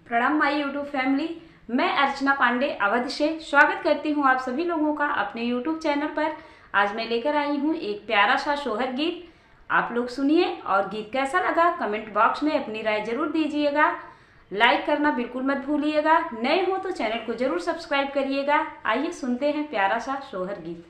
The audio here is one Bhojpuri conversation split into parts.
प्रणाम माई यूट्यूब फैमिली। मैं अर्चना पांडे अवध से स्वागत करती हूँ आप सभी लोगों का अपने यूट्यूब चैनल पर। आज मैं लेकर आई हूँ एक प्यारा सा सोहर गीत। आप लोग सुनिए और गीत कैसा लगा कमेंट बॉक्स में अपनी राय जरूर दीजिएगा। लाइक करना बिल्कुल मत भूलिएगा। नए हो तो चैनल को जरूर सब्सक्राइब करिएगा। आइए सुनते हैं प्यारा सा सोहर गीत।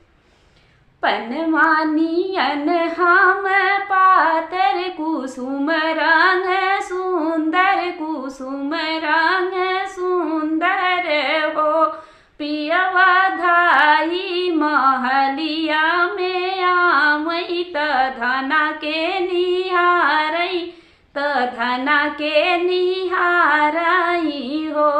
पनवानियन हम पातर कुसुम रंग सुंदर कुसुम रंग सुंदर हो, पियवा धाई महलिया में आमई त धना के निहारई त धना के निहारई हो,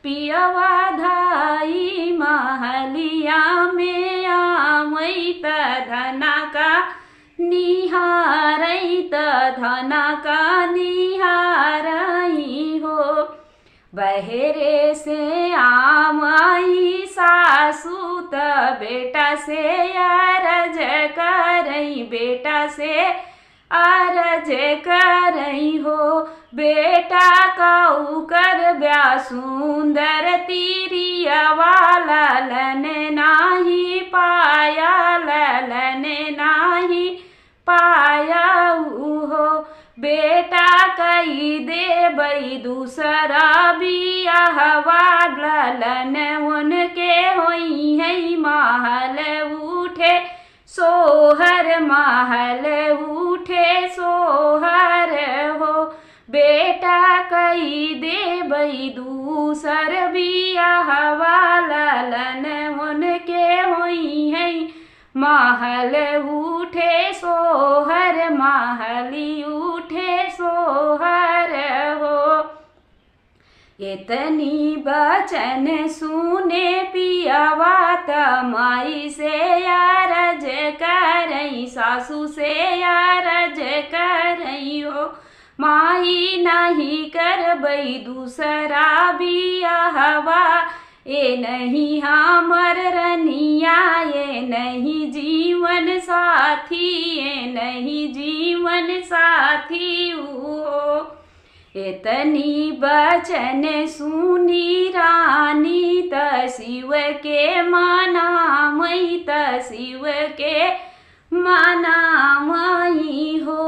पियवा धाई महलिया में आमई त धना का निहारई त धना का निहारई हो। बहेरे से आम आई सासू त बेटा से अरज करई बेटा से अरज करई हो, बेटा काऊ कर ब्या सुंदर तीरिया वाला लन नाही पाया ललन नाही पाया हो, बेटा कई दे बई दूसरा बियाह ललन उनके होई है महल उठे सोहर महल उठे सोहर हो, बेटा कई दे बई दूसर बियाह ललन उनके होई है महल उठे सोहर महली उठे सोहर हो। इतनी बचन सुने पियवा त माई से अरज करई सासू से अरज करई हो, माई नहीं करबई दूसरा बियाहवा, ये नहीं हमर रनिया ये नहीं जीवन साथी ये नहीं जीवन साथी हो। इतनी बचन सुनी रानी त शिव के मनामई त शिव के मनामई हो,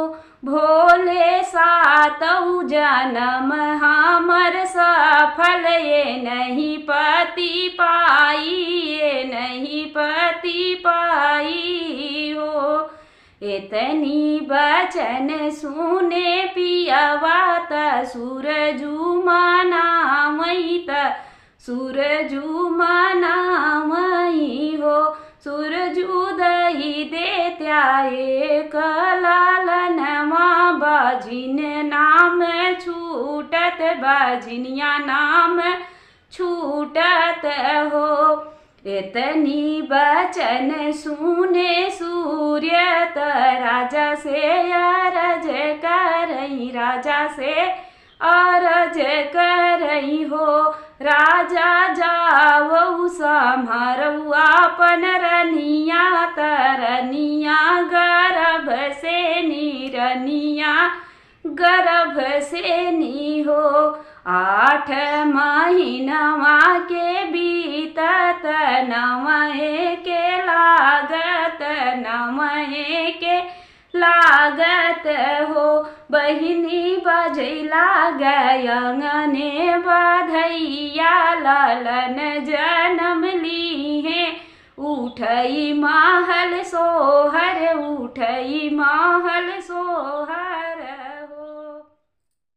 भोले सातौ जन्म हमर सफल ये नहीं पति पाई ये नहीं पति पाई हो। इतनी बचन सुने पियवा त सूरजू मनामई त सूरजू मनामई हो, सूरजू दही देत्या एक लालनमा बाजिन नाम छूटत बाजिनिया नाम छूटत हो। इतनी बचन सुने सूर्य त राजा से अरज करई राजा से अरज करई हो, राजा जावऊ सम्हारऊ अपन रनिया तरनिया गर्भ से निरनिया गर्भ से नी हो। 8 महीनवा के बीतत नमहे के लागत नमहे के लागत हो, बहिनी बजैला गयंगने बधैया ललन जन्म ली है, उठई महल सोहर उठई महल सोहर।